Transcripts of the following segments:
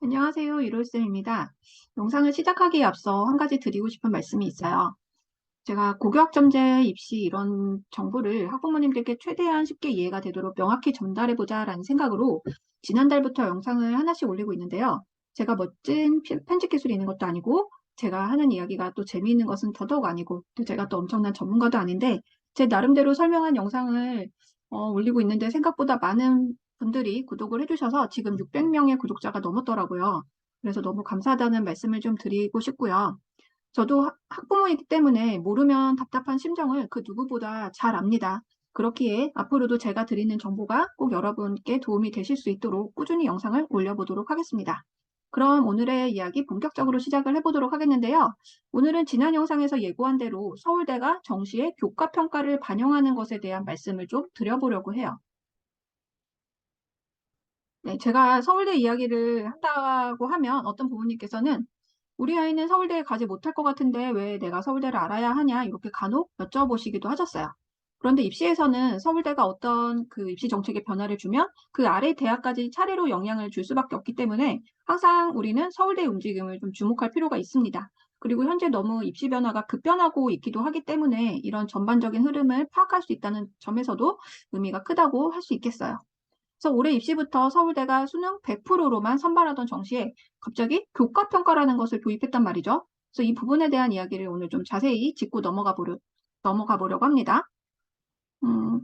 안녕하세요. 이롤쌤입니다. 영상을 시작하기에 앞서 한 가지 드리고 싶은 말씀이 있어요. 제가 고교학점제 입시 이런 정보를 학부모님들께 최대한 쉽게 이해가 되도록 명확히 전달해보자라는 생각으로 지난달부터 영상을 하나씩 올리고 있는데요. 제가 멋진 편집 기술이 있는 것도 아니고 제가 하는 이야기가 또 재미있는 것은 더더욱 아니고 또 제가 또 엄청난 전문가도 아닌데 제 나름대로 설명한 영상을 올리고 있는데 생각보다 많은 분들이 구독을 해주셔서 지금 600명의 구독자가 넘었더라고요. 그래서 너무 감사하다는 말씀을 좀 드리고 싶고요. 저도 학부모이기 때문에 모르면 답답한 심정을 그 누구보다 잘 압니다. 그렇기에 앞으로도 제가 드리는 정보가 꼭 여러분께 도움이 되실 수 있도록 꾸준히 영상을 올려보도록 하겠습니다. 그럼 오늘의 이야기 본격적으로 시작을 해보도록 하겠는데요. 오늘은 지난 영상에서 예고한 대로 서울대가 정시의 교과평가를 반영하는 것에 대한 말씀을 좀 드려보려고 해요. 네, 제가 서울대 이야기를 한다고 하면 어떤 부모님께서는 우리 아이는 서울대에 가지 못할 것 같은데 왜 내가 서울대를 알아야 하냐 이렇게 간혹 여쭤보시기도 하셨어요. 그런데 입시에서는 서울대가 어떤 그 입시 정책의 변화를 주면 그 아래 대학까지 차례로 영향을 줄 수밖에 없기 때문에 항상 우리는 서울대의 움직임을 좀 주목할 필요가 있습니다. 그리고 현재 너무 입시 변화가 급변하고 있기도 하기 때문에 이런 전반적인 흐름을 파악할 수 있다는 점에서도 의미가 크다고 할 수 있겠어요. 그래서 올해 입시부터 서울대가 수능 100%로만 선발하던 정시에 갑자기 교과평가라는 것을 도입했단 말이죠. 그래서 이 부분에 대한 이야기를 오늘 좀 자세히 짚고 넘어가 보려고 합니다. 음,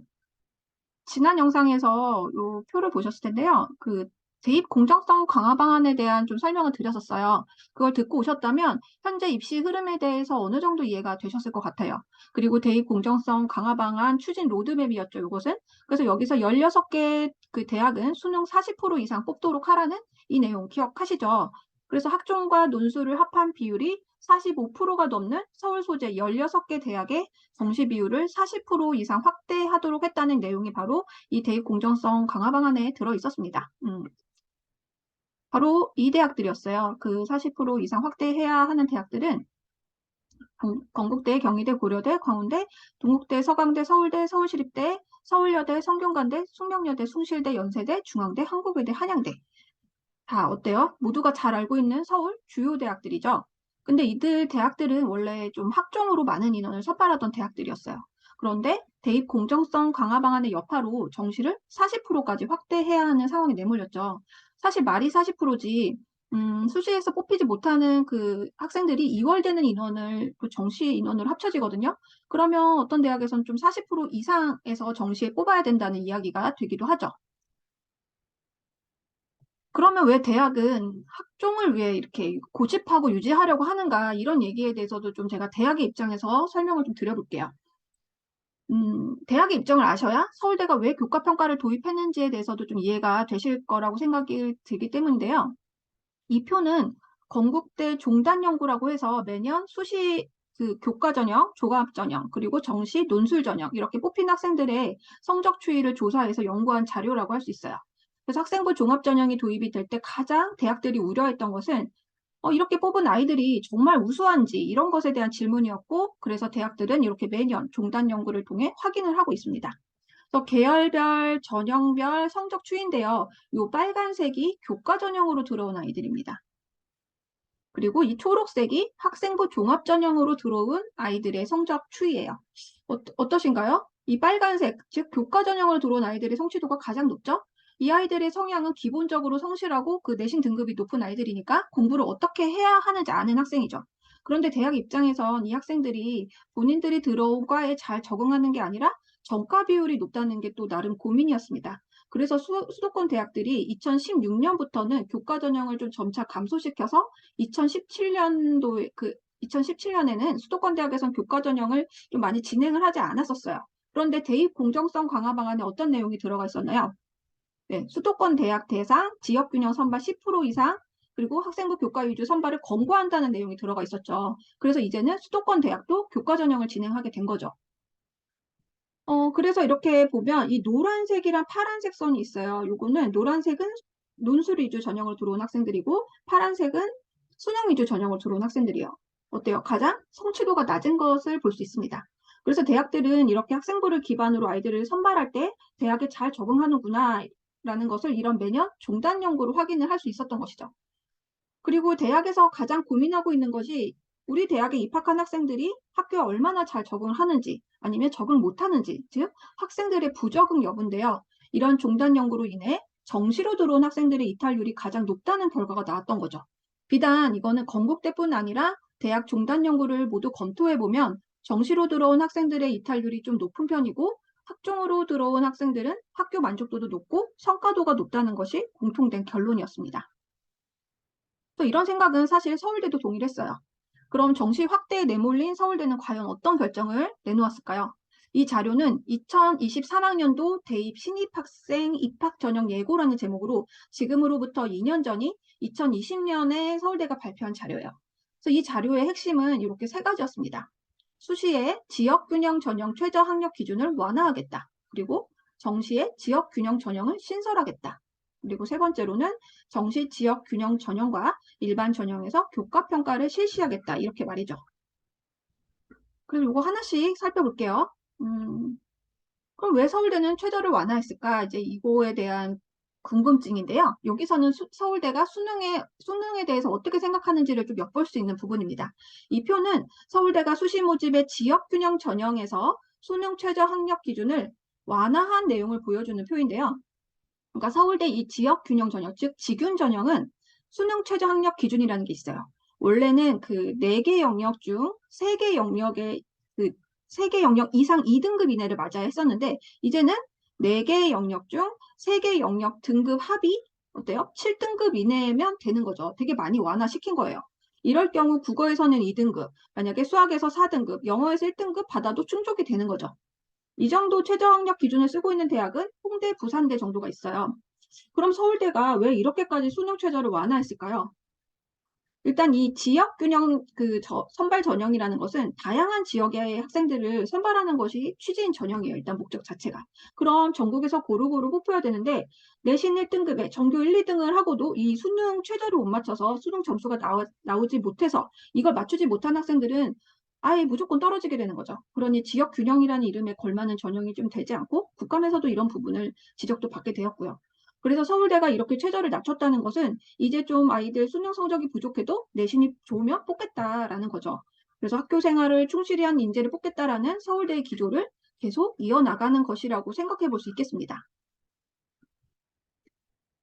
지난 영상에서 이 표를 보셨을 텐데요. 그 대입 공정성 강화 방안에 대한 좀 설명을 드렸었어요. 그걸 듣고 오셨다면 현재 입시 흐름에 대해서 어느 정도 이해가 되셨을 것 같아요. 그리고 대입 공정성 강화 방안 추진 로드맵이었죠, 이것은. 그래서 여기서 16개 그 대학은 수능 40% 이상 뽑도록 하라는 이 내용 기억하시죠? 그래서 학종과 논술을 합한 비율이 45%가 넘는 서울 소재 16개 대학의 정시 비율을 40% 이상 확대하도록 했다는 내용이 바로 이 대입 공정성 강화 방안에 들어 있었습니다. 바로 이 대학들이었어요. 그 40% 이상 확대해야 하는 대학들은 건국대, 경희대, 고려대, 광운대, 동국대, 서강대, 서울대, 서울시립대, 서울여대, 성균관대, 숙명여대, 숭실대, 연세대, 중앙대, 한국외대, 한양대. 다 어때요? 모두가 잘 알고 있는 서울 주요 대학들이죠. 근데 이들 대학들은 원래 좀 학종으로 많은 인원을 선발하던 대학들이었어요. 그런데 대입 공정성 강화 방안의 여파로 정시를 40%까지 확대해야 하는 상황이 내몰렸죠. 사실 말이 40%지, 수시에서 뽑히지 못하는 그 학생들이 2월 되는 인원을 그 정시 인원으로 합쳐지거든요. 그러면 어떤 대학에서는 좀 40% 이상에서 정시에 뽑아야 된다는 이야기가 되기도 하죠. 그러면 왜 대학은 학종을 왜 이렇게 고집하고 유지하려고 하는가 이런 얘기에 대해서도 좀 제가 대학의 입장에서 설명을 좀 드려볼게요. 대학의 입장을 아셔야 서울대가 왜 교과평가를 도입했는지에 대해서도 좀 이해가 되실 거라고 생각이 들기 때문인데요. 이 표는 건국대 종단연구라고 해서 매년 수시 그 교과 전형, 종합 전형, 그리고 정시 논술 전형 이렇게 뽑힌 학생들의 성적 추이를 조사해서 연구한 자료라고 할 수 있어요. 그래서 학생부 종합 전형이 도입이 될 때 가장 대학들이 우려했던 것은 이렇게 뽑은 아이들이 정말 우수한지 이런 것에 대한 질문이었고 그래서 대학들은 이렇게 매년 종단 연구를 통해 확인을 하고 있습니다. 그래서 계열별, 전형별 성적 추이인데요. 이 빨간색이 교과 전형으로 들어온 아이들입니다. 그리고 이 초록색이 학생부 종합 전형으로 들어온 아이들의 성적 추이예요. 어떠신가요? 이 빨간색, 즉 교과 전형으로 들어온 아이들의 성취도가 가장 높죠? 이 아이들의 성향은 기본적으로 성실하고 그 내신 등급이 높은 아이들이니까 공부를 어떻게 해야 하는지 아는 학생이죠. 그런데 대학 입장에선 이 학생들이 본인들이 들어온 과에 잘 적응하는 게 아니라 전과 비율이 높다는 게 또 나름 고민이었습니다. 그래서 수도권 대학들이 2016년부터는 교과 전형을 좀 점차 감소시켜서 2017년에는 수도권 대학에선 교과 전형을 좀 많이 진행을 하지 않았었어요. 그런데 대입 공정성 강화 방안에 어떤 내용이 들어가 있었나요? 네, 수도권 대학 대상 지역균형 선발 10% 이상 그리고 학생부 교과 위주 선발을 권고한다는 내용이 들어가 있었죠. 그래서 이제는 수도권 대학도 교과 전형을 진행하게 된 거죠. 그래서 이렇게 보면 이 노란색이랑 파란색 선이 있어요. 요거는 노란색은 논술 위주 전형으로 들어온 학생들이고 파란색은 수능 위주 전형으로 들어온 학생들이에요. 어때요? 가장 성취도가 낮은 것을 볼 수 있습니다. 그래서 대학들은 이렇게 학생부를 기반으로 아이들을 선발할 때 대학에 잘 적응하는구나 라는 것을 이런 매년 종단 연구로 확인을 할 수 있었던 것이죠. 그리고 대학에서 가장 고민하고 있는 것이 우리 대학에 입학한 학생들이 학교에 얼마나 잘 적응을 하는지 아니면 적응 못하는지, 즉 학생들의 부적응 여부인데요. 이런 종단 연구로 인해 정시로 들어온 학생들의 이탈률이 가장 높다는 결과가 나왔던 거죠. 비단 이거는 건국대뿐 아니라 대학 종단 연구를 모두 검토해보면 정시로 들어온 학생들의 이탈률이 좀 높은 편이고 학종으로 들어온 학생들은 학교 만족도도 높고 성과도가 높다는 것이 공통된 결론이었습니다. 또 이런 생각은 사실 서울대도 동일했어요. 그럼 정시 확대에 내몰린 서울대는 과연 어떤 결정을 내놓았을까요? 이 자료는 2023학년도 대입 신입학생 입학 전형 예고라는 제목으로 지금으로부터 2년 전인 2020년에 서울대가 발표한 자료예요. 그래서 이 자료의 핵심은 이렇게 세 가지였습니다. 수시에 지역균형 전형 최저 학력 기준을 완화하겠다. 그리고 정시에 지역균형 전형을 신설하겠다. 그리고 세 번째로는 정시 지역균형 전형과 일반 전형에서 교과평가를 실시하겠다. 이렇게 말이죠. 그럼 이거 하나씩 살펴볼게요. 그럼 왜 서울대는 최저를 완화했을까? 이제 이거에 대한 궁금증인데요. 여기서는 서울대가 수능에 대해서 어떻게 생각하는지를 좀 엿볼 수 있는 부분입니다. 이 표는 서울대가 수시 모집의 지역균형 전형에서 수능 최저 학력 기준을 완화한 내용을 보여주는 표인데요. 그러니까 서울대 이 지역균형 전형, 즉 지균 전형은 수능 최저 학력 기준이라는 게 있어요. 원래는 그 4개 영역 중 3개 영역의 그 3개 영역 이상 2등급 이내를 맞아야 했었는데 이제는 4개 영역 중 3개 영역 등급 합이 어때요? 7등급 이내면 되는 거죠. 되게 많이 완화시킨 거예요. 이럴 경우 국어에서는 2등급, 만약에 수학에서 4등급, 영어에서 1등급 받아도 충족이 되는 거죠. 이 정도 최저 학력 기준을 쓰고 있는 대학은 홍대, 부산대 정도가 있어요. 그럼 서울대가 왜 이렇게까지 수능 최저를 완화했을까요? 일단 이 지역균형 선발 전형이라는 것은 다양한 지역의 학생들을 선발하는 것이 취지인 전형이에요. 일단 목적 자체가. 그럼 전국에서 고루고루 뽑혀야 되는데 내신 1등급에 전교 1, 2등을 하고도 이 수능 최저를 못 맞춰서 수능 점수가 나오지 못해서 이걸 맞추지 못한 학생들은 아예 무조건 떨어지게 되는 거죠. 그러니 지역균형이라는 이름에 걸맞는 전형이 좀 되지 않고 국감에서도 이런 부분을 지적도 받게 되었고요. 그래서 서울대가 이렇게 최저를 낮췄다는 것은 이제 좀 아이들 수능 성적이 부족해도 내신이 좋으면 뽑겠다라는 거죠. 그래서 학교 생활을 충실히 한 인재를 뽑겠다라는 서울대의 기조를 계속 이어나가는 것이라고 생각해 볼 수 있겠습니다.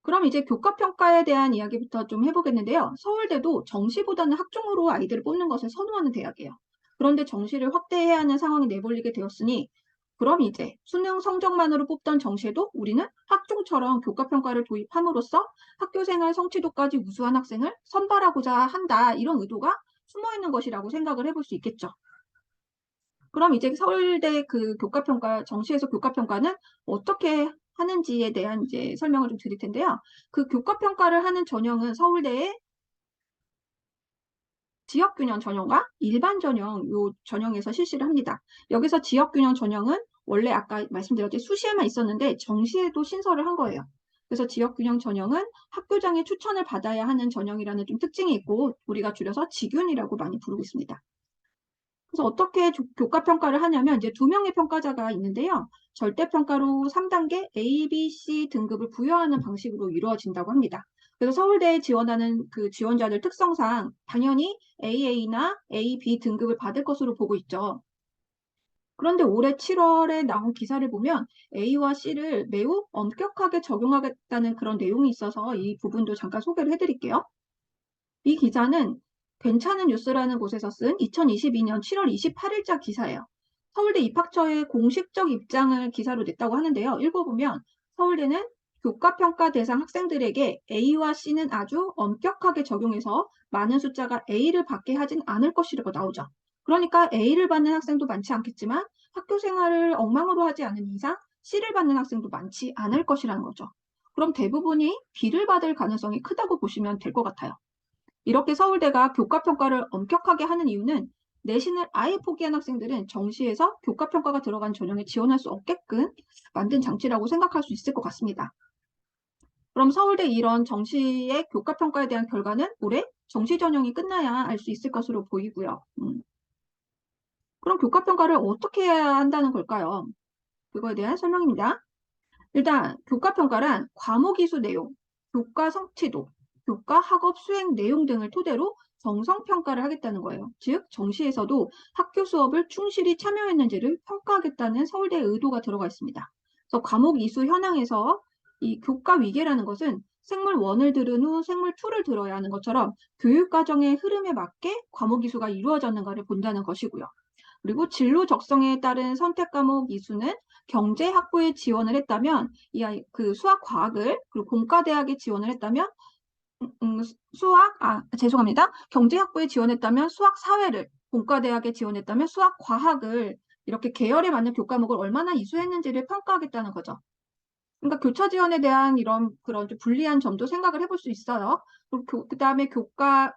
그럼 이제 교과평가에 대한 이야기부터 좀 해보겠는데요. 서울대도 정시보다는 학종으로 아이들을 뽑는 것을 선호하는 대학이에요. 그런데 정시를 확대해야 하는 상황이 내몰리게 되었으니 그럼 이제 수능 성적만으로 뽑던 정시에도 우리는 학종처럼 교과평가를 도입함으로써 학교생활 성취도까지 우수한 학생을 선발하고자 한다. 이런 의도가 숨어있는 것이라고 생각을 해볼 수 있겠죠. 그럼 이제 서울대 그 교과평가, 정시에서 교과평가는 어떻게 하는지에 대한 이제 설명을 좀 드릴 텐데요. 그 교과평가를 하는 전형은 서울대의 지역균형 전형과 일반 전형, 요 전형에서 실시를 합니다. 여기서 지역균형 전형은 원래 아까 말씀드렸듯이 수시에만 있었는데 정시에도 신설을 한 거예요. 그래서 지역균형 전형은 학교장의 추천을 받아야 하는 전형이라는 좀 특징이 있고 우리가 줄여서 지균이라고 많이 부르고 있습니다. 그래서 어떻게 교과평가를 하냐면 이제 2명의 평가자가 있는데요. 절대평가로 3단계 A, B, C 등급을 부여하는 방식으로 이루어진다고 합니다. 그래서 서울대에 지원하는 그 지원자들 특성상 당연히 AA나 AB 등급을 받을 것으로 보고 있죠. 그런데 올해 7월에 나온 기사를 보면 A와 C를 매우 엄격하게 적용하겠다는 그런 내용이 있어서 이 부분도 잠깐 소개를 해드릴게요. 이 기사는 괜찮은 뉴스라는 곳에서 쓴 2022년 7월 28일자 기사예요. 서울대 입학처의 공식적 입장을 기사로 냈다고 하는데요. 읽어보면 서울대는 교과평가 대상 학생들에게 A와 C는 아주 엄격하게 적용해서 많은 숫자가 A를 받게 하진 않을 것이라고 나오죠. 그러니까 A를 받는 학생도 많지 않겠지만 학교 생활을 엉망으로 하지 않은 이상 C를 받는 학생도 많지 않을 것이라는 거죠. 그럼 대부분이 B를 받을 가능성이 크다고 보시면 될 것 같아요. 이렇게 서울대가 교과평가를 엄격하게 하는 이유는 내신을 아예 포기한 학생들은 정시에서 교과평가가 들어간 전형에 지원할 수 없게끔 만든 장치라고 생각할 수 있을 것 같습니다. 그럼 서울대 이런 정시의 교과평가에 대한 결과는 올해 정시 전형이 끝나야 알 수 있을 것으로 보이고요. 그럼 교과평가를 어떻게 해야 한다는 걸까요? 그거에 대한 설명입니다. 일단 교과평가란 과목 이수 내용, 교과 성취도, 교과, 학업, 수행 내용 등을 토대로 정성평가를 하겠다는 거예요. 즉, 정시에서도 학교 수업을 충실히 참여했는지를 평가하겠다는 서울대의 의도가 들어가 있습니다. 그래서 과목 이수 현황에서 이 교과 위계라는 것은 생물 1을 들은 후 생물 2를 들어야 하는 것처럼 교육과정의 흐름에 맞게 과목 이수가 이루어졌는가를 본다는 것이고요. 그리고 진로 적성에 따른 선택 과목 이수는 경제 학부에 지원을 했다면 그 수학 과학을, 그리고 공과대학에 지원을 했다면 죄송합니다. 경제학부에 지원했다면 수학 사회를, 공과대학에 지원했다면 수학 과학을, 이렇게 계열에 맞는 교과목을 얼마나 이수했는지를 평가하겠다는 거죠. 그러니까 교차 지원에 대한 그런 좀 불리한 점도 생각을 해볼 수 있어요. 그다음에 교과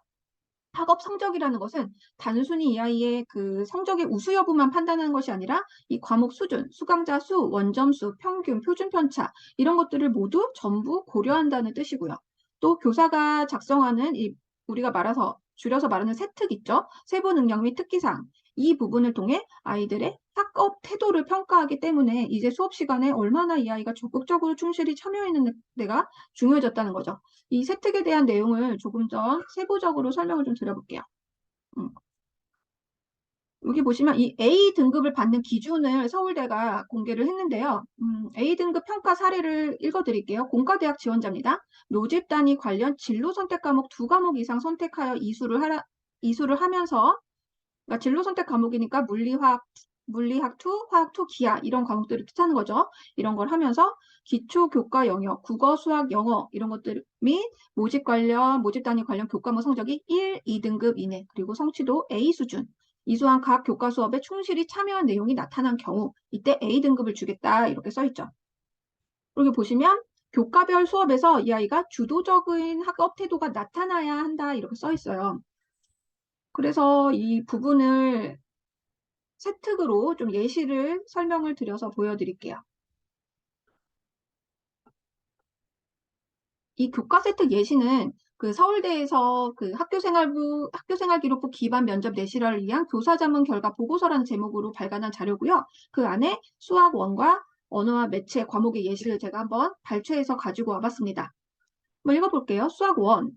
학업 성적이라는 것은 단순히 이 아이의 그 성적의 우수 여부만 판단하는 것이 아니라 이 과목 수준, 수강자 수, 원점수, 평균, 표준 편차 이런 것들을 모두 전부 고려한다는 뜻이고요. 또 교사가 작성하는 우리가 줄여서 말하는 세특 있죠? 세부 능력 및 특기사항. 이 부분을 통해 아이들의 학업 태도를 평가하기 때문에 이제 수업 시간에 얼마나 이 아이가 적극적으로 충실히 참여했는지가 중요해졌다는 거죠. 이 세특에 대한 내용을 조금 더 세부적으로 설명을 좀 드려볼게요. 여기 보시면 이 A등급을 받는 기준을 서울대가 공개를 했는데요. A등급 평가 사례를 읽어드릴게요. 공과대학 지원자입니다. 모집 단위 관련 진로 선택 과목 2과목 이상 선택하여 이수를 하면서, 그러니까 진로 선택 과목이니까 물리학 2, 화학 2, 기하 이런 과목들을 뜻하는 거죠. 이런 걸 하면서 기초 교과 영역, 국어, 수학, 영어 이런 것들 및 모집 단위 관련 교과목 성적이 1, 2등급 이내, 그리고 성취도 A 수준, 이수한 각 교과 수업에 충실히 참여한 내용이 나타난 경우 이때 A등급을 주겠다 이렇게 써있죠. 여기 보시면 교과별 수업에서 이 아이가 주도적인 학업 태도가 나타나야 한다 이렇게 써있어요. 그래서 이 부분을 세특으로 좀 예시를 설명을 드려서 보여드릴게요. 이 교과 세특 예시는 그 서울대에서 그 학교생활기록부 기반 면접 내실화를 위한 교사 자문 결과 보고서라는 제목으로 발간한 자료고요. 그 안에 수학 1과 언어와 매체 과목의 예시를 제가 한번 발췌해서 가지고 와봤습니다. 한번 읽어볼게요. 수학 1.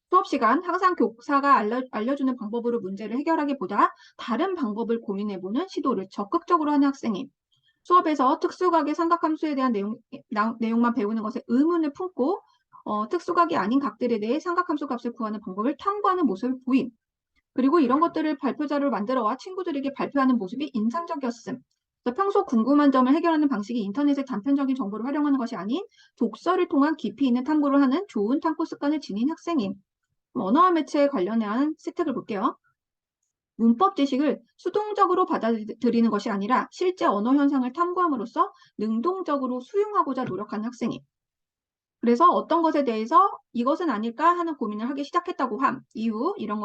수업 시간 항상 교사가 알려주는 방법으로 문제를 해결하기보다 다른 방법을 고민해보는 시도를 적극적으로 하는 학생임. 수업에서 특수각의 삼각함수에 대한 내용만 배우는 것에 의문을 품고 특수각이 아닌 각들에 대해 삼각함수 값을 구하는 방법을 탐구하는 모습을 보임. 그리고 이런 것들을 발표자료로 만들어와 친구들에게 발표하는 모습이 인상적이었음. 평소 궁금한 점을 해결하는 방식이 인터넷의 단편적인 정보를 활용하는 것이 아닌 독서를 통한 깊이 있는 탐구를 하는 좋은 탐구 습관을 지닌 학생임. 언어와 매체에 관련한 세특을 볼게요. 문법 지식을 수동적으로 받아들이는 것이 아니라 실제 언어 현상을 탐구함으로써 능동적으로 수용하고자 노력하는 학생임. 그래서 어떤 것에 대해서 이것은 아닐까 하는 고민을 하기 시작했다고 함. 이후 이런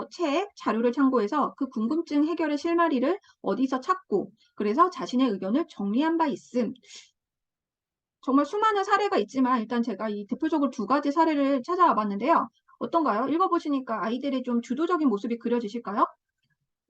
자료를 참고해서 그 궁금증 해결의 실마리를 어디서 찾고 그래서 자신의 의견을 정리한 바 있음. 정말 수많은 사례가 있지만 일단 제가 이 대표적으로 2가지 사례를 찾아와 봤는데요. 어떤가요? 읽어보시니까 아이들의 좀 주도적인 모습이 그려지실까요?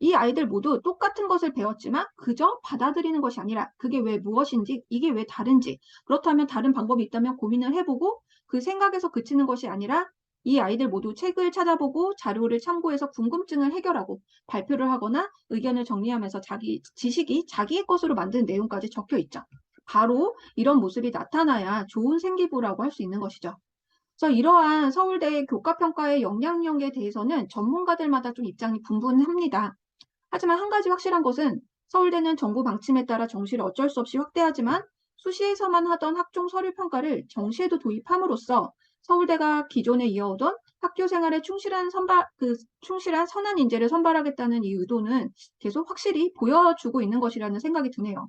이 아이들 모두 똑같은 것을 배웠지만 그저 받아들이는 것이 아니라 그게 왜 무엇인지, 이게 왜 다른지, 그렇다면 다른 방법이 있다면 고민을 해보고 그 생각에서 그치는 것이 아니라 이 아이들 모두 책을 찾아보고 자료를 참고해서 궁금증을 해결하고 발표를 하거나 의견을 정리하면서 지식이 자기의 것으로 만드는 내용까지 적혀 있죠. 바로 이런 모습이 나타나야 좋은 생기부라고 할 수 있는 것이죠. 그래서 이러한 서울대 교과평가의 영향력에 대해서는 전문가들마다 좀 입장이 분분합니다. 하지만 한 가지 확실한 것은 서울대는 정부 방침에 따라 정시를 어쩔 수 없이 확대하지만 수시에서만 하던 학종 서류 평가를 정시에도 도입함으로써 서울대가 기존에 이어오던 학교 생활에 충실한 선한 인재를 선발하겠다는 이 의도는 계속 확실히 보여주고 있는 것이라는 생각이 드네요.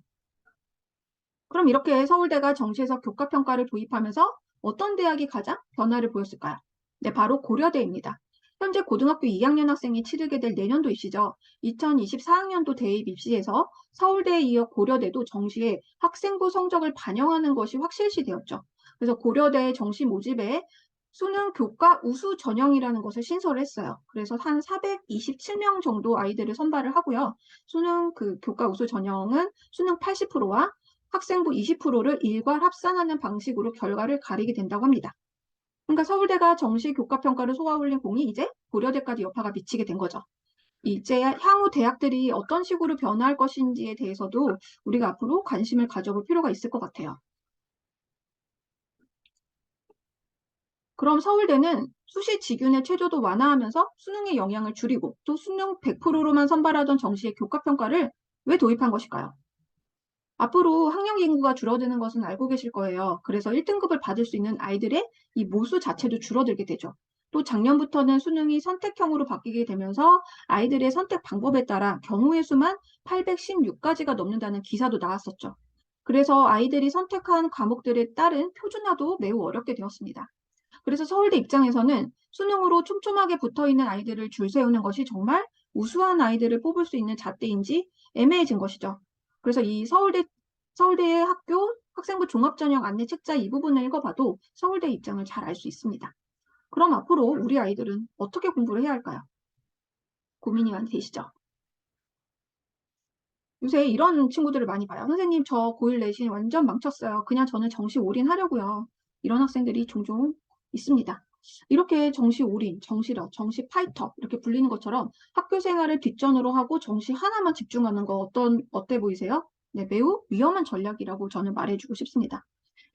그럼 이렇게 서울대가 정시에서 교과평가를 도입하면서 어떤 대학이 가장 변화를 보였을까요? 네, 바로 고려대입니다. 현재 고등학교 2학년 학생이 치르게 될 내년도 입시죠. 2024학년도 대입 입시에서 서울대에 이어 고려대도 정시에 학생부 성적을 반영하는 것이 확실시되었죠. 그래서 고려대 정시 모집에 수능 교과 우수 전형이라는 것을 신설을 했어요. 그래서 한 427명 정도 아이들을 선발을 하고요. 수능 교과 우수 전형은 수능 80%와 학생부 20%를 일괄 합산하는 방식으로 결과를 가리게 된다고 합니다. 그러니까 서울대가 정시 교과평가를 쏘아올린 공이 이제 고려대까지 여파가 미치게 된 거죠. 이제 향후 대학들이 어떤 식으로 변화할 것인지에 대해서도 우리가 앞으로 관심을 가져볼 필요가 있을 것 같아요. 그럼 서울대는 수시 직윤의 최저도 완화하면서 수능의 영향을 줄이고 또 수능 100%로만 선발하던 정시의 교과평가를 왜 도입한 것일까요? 앞으로 학령 인구가 줄어드는 것은 알고 계실 거예요. 그래서 1등급을 받을 수 있는 아이들의 이 모수 자체도 줄어들게 되죠. 또 작년부터는 수능이 선택형으로 바뀌게 되면서 아이들의 선택 방법에 따라 경우의 수만 816가지가 넘는다는 기사도 나왔었죠. 그래서 아이들이 선택한 과목들에 따른 표준화도 매우 어렵게 되었습니다. 그래서 서울대 입장에서는 수능으로 촘촘하게 붙어있는 아이들을 줄 세우는 것이 정말 우수한 아이들을 뽑을 수 있는 잣대인지 애매해진 것이죠. 그래서 이 서울대의 학교 학생부 종합전형 안내 책자 이 부분을 읽어봐도 서울대 입장을 잘 알 수 있습니다. 그럼 앞으로 우리 아이들은 어떻게 공부를 해야 할까요? 고민이 많이 되시죠? 요새 이런 친구들을 많이 봐요. 선생님, 저 고1 내신 완전 망쳤어요. 그냥 저는 정시 올인하려고요. 이런 학생들이 종종 있습니다. 이렇게 정시 올인, 정시러, 정시 파이터 이렇게 불리는 것처럼 학교 생활을 뒷전으로 하고 정시 하나만 집중하는 거 어때 보이세요? 네, 매우 위험한 전략이라고 저는 말해주고 싶습니다.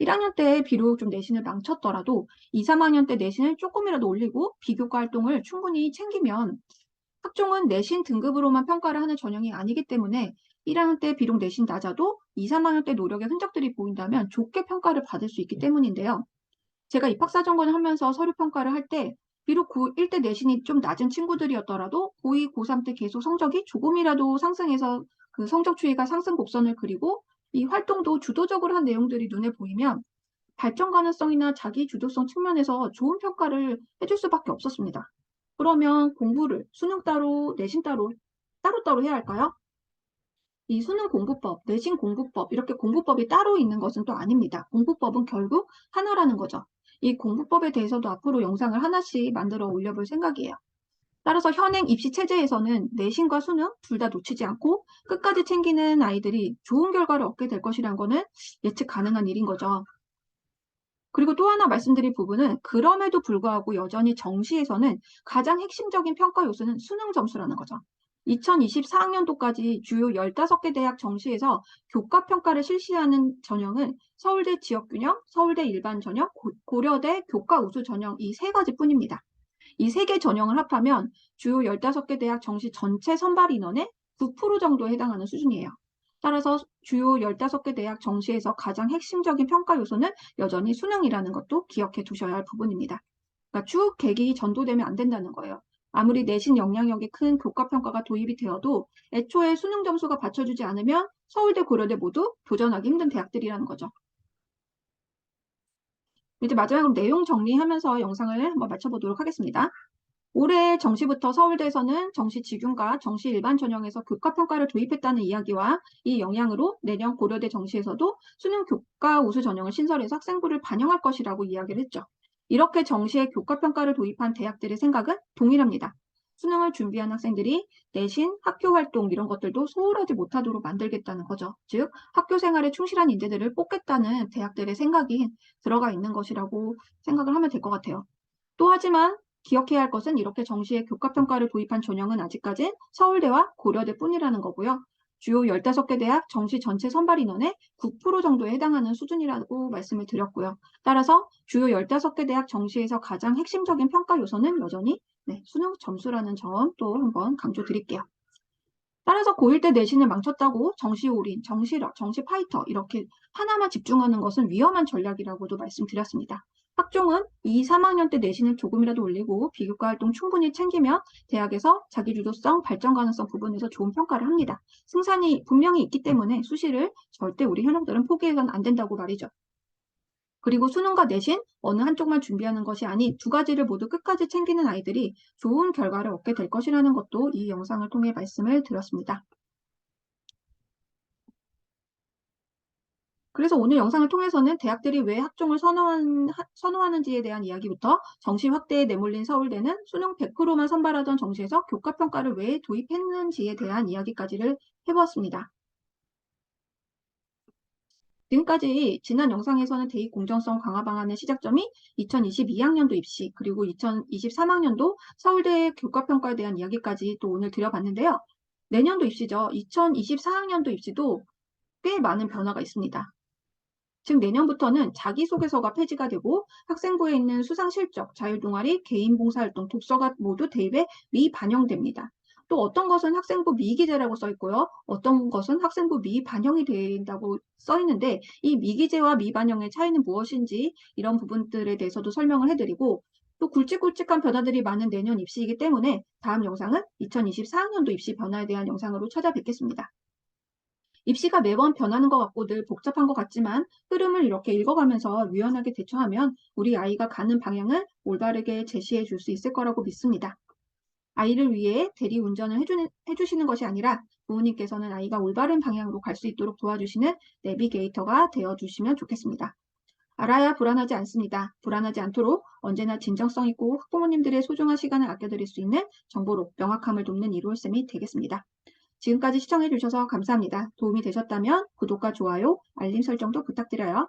1학년 때 비록 좀 내신을 망쳤더라도 2, 3학년 때 내신을 조금이라도 올리고 비교과 활동을 충분히 챙기면 학종은 내신 등급으로만 평가를 하는 전형이 아니기 때문에 1학년 때 비록 내신 낮아도 2, 3학년 때 노력의 흔적들이 보인다면 좋게 평가를 받을 수 있기 때문인데요. 제가 입학사정관을 하면서 서류 평가를 할 때 비록 고1 때 내신이 좀 낮은 친구들이었더라도 고2, 고3 때 계속 성적이 조금이라도 상승해서 그 성적 추이가 상승 곡선을 그리고 이 활동도 주도적으로 한 내용들이 눈에 보이면 발전 가능성이나 자기 주도성 측면에서 좋은 평가를 해줄 수밖에 없었습니다. 그러면 공부를 수능 따로, 내신 따로, 따로따로 해야 할까요? 이 수능 공부법, 내신 공부법, 이렇게 공부법이 따로 있는 것은 또 아닙니다. 공부법은 결국 하나라는 거죠. 이 공부법에 대해서도 앞으로 영상을 하나씩 만들어 올려볼 생각이에요. 따라서 현행 입시 체제에서는 내신과 수능 둘 다 놓치지 않고 끝까지 챙기는 아이들이 좋은 결과를 얻게 될 것이라는 거는 예측 가능한 일인 거죠. 그리고 또 하나 말씀드릴 부분은 그럼에도 불구하고 여전히 정시에서는 가장 핵심적인 평가 요소는 수능 점수라는 거죠. 2024학년도까지 주요 15개 대학 정시에서 교과 평가를 실시하는 전형은 서울대 지역균형, 서울대 일반 전형, 고려대 교과 우수 전형 이 세 가지뿐입니다. 이 세 개 전형을 합하면 주요 15개 대학 정시 전체 선발 인원의 9% 정도에 해당하는 수준이에요. 따라서 주요 15개 대학 정시에서 가장 핵심적인 평가 요소는 여전히 수능이라는 것도 기억해 두셔야 할 부분입니다. 그러니까 쭉 객이 전도되면 안 된다는 거예요. 아무리 내신 영향력이 큰 교과 평가가 도입이 되어도 애초에 수능 점수가 받쳐주지 않으면 서울대, 고려대 모두 도전하기 힘든 대학들이라는 거죠. 이제 마지막으로 내용 정리하면서 영상을 한번 마쳐보도록 하겠습니다. 올해 정시부터 서울대에서는 정시 직윤과 정시 일반 전형에서 교과 평가를 도입했다는 이야기와 이 영향으로 내년 고려대 정시에서도 수능 교과 우수 전형을 신설해서 학생부를 반영할 것이라고 이야기를 했죠. 이렇게 정시에 교과 평가를 도입한 대학들의 생각은 동일합니다. 수능을 준비한 학생들이 내신, 학교 활동 이런 것들도 소홀하지 못하도록 만들겠다는 거죠. 즉 학교 생활에 충실한 인재들을 뽑겠다는 대학들의 생각이 들어가 있는 것이라고 생각을 하면 될 것 같아요. 또 하지만 기억해야 할 것은 이렇게 정시에 교과평가를 도입한 전형은 아직까지 서울대와 고려대뿐이라는 거고요. 주요 15개 대학 정시 전체 선발 인원의 9% 정도에 해당하는 수준이라고 말씀을 드렸고요. 따라서 주요 15개 대학 정시에서 가장 핵심적인 평가 요소는 여전히 수능 점수라는 점 또 한번 강조드릴게요. 따라서 고1 때 내신을 망쳤다고 정시 올인, 정시력, 정시 파이터 이렇게 하나만 집중하는 것은 위험한 전략이라고도 말씀드렸습니다. 학종은 2, 3학년 때 내신을 조금이라도 올리고 비교과 활동 충분히 챙기면 대학에서 자기주도성, 발전 가능성 부분에서 좋은 평가를 합니다. 승산이 분명히 있기 때문에 수시를 절대 우리 현역들은 포기해서는 안 된다고 말이죠. 그리고 수능과 내신 어느 한쪽만 준비하는 것이 아닌 두 가지를 모두 끝까지 챙기는 아이들이 좋은 결과를 얻게 될 것이라는 것도 이 영상을 통해 말씀을 드렸습니다. 그래서 오늘 영상을 통해서는 대학들이 왜 학종을 선호하는지에 대한 이야기부터 정시 확대에 내몰린 서울대는 수능 100%만 선발하던 정시에서 교과평가를 왜 도입했는지에 대한 이야기까지를 해보았습니다. 지금까지 지난 영상에서는 대입 공정성 강화 방안의 시작점이 2022학년도 입시 그리고 2023학년도 서울대 교과평가에 대한 이야기까지 또 오늘 드려봤는데요. 내년도 입시죠. 2024학년도 입시도 꽤 많은 변화가 있습니다. 즉 내년부터는 자기소개서가 폐지가 되고 학생부에 있는 수상실적, 자율동아리, 개인봉사활동, 독서가 모두 대입에 미반영됩니다. 또 어떤 것은 학생부 미기재라고 써 있고요. 어떤 것은 학생부 미반영이 된다고 써 있는데 이 미기재와 미반영의 차이는 무엇인지 이런 부분들에 대해서도 설명을 해드리고 또 굵직굵직한 변화들이 많은 내년 입시이기 때문에 다음 영상은 2024학년도 입시 변화에 대한 영상으로 찾아뵙겠습니다. 입시가 매번 변하는 것 같고 늘 복잡한 것 같지만 흐름을 이렇게 읽어가면서 유연하게 대처하면 우리 아이가 가는 방향을 올바르게 제시해 줄 수 있을 거라고 믿습니다. 아이를 위해 대리운전을 해주시는 것이 아니라 부모님께서는 아이가 올바른 방향으로 갈 수 있도록 도와주시는 내비게이터가 되어주시면 좋겠습니다. 알아야 불안하지 않습니다. 불안하지 않도록 언제나 진정성 있고 학부모님들의 소중한 시간을 아껴드릴 수 있는 정보로 명확함을 돕는 이루올쌤이 되겠습니다. 지금까지 시청해주셔서 감사합니다. 도움이 되셨다면 구독과 좋아요, 알림 설정도 부탁드려요.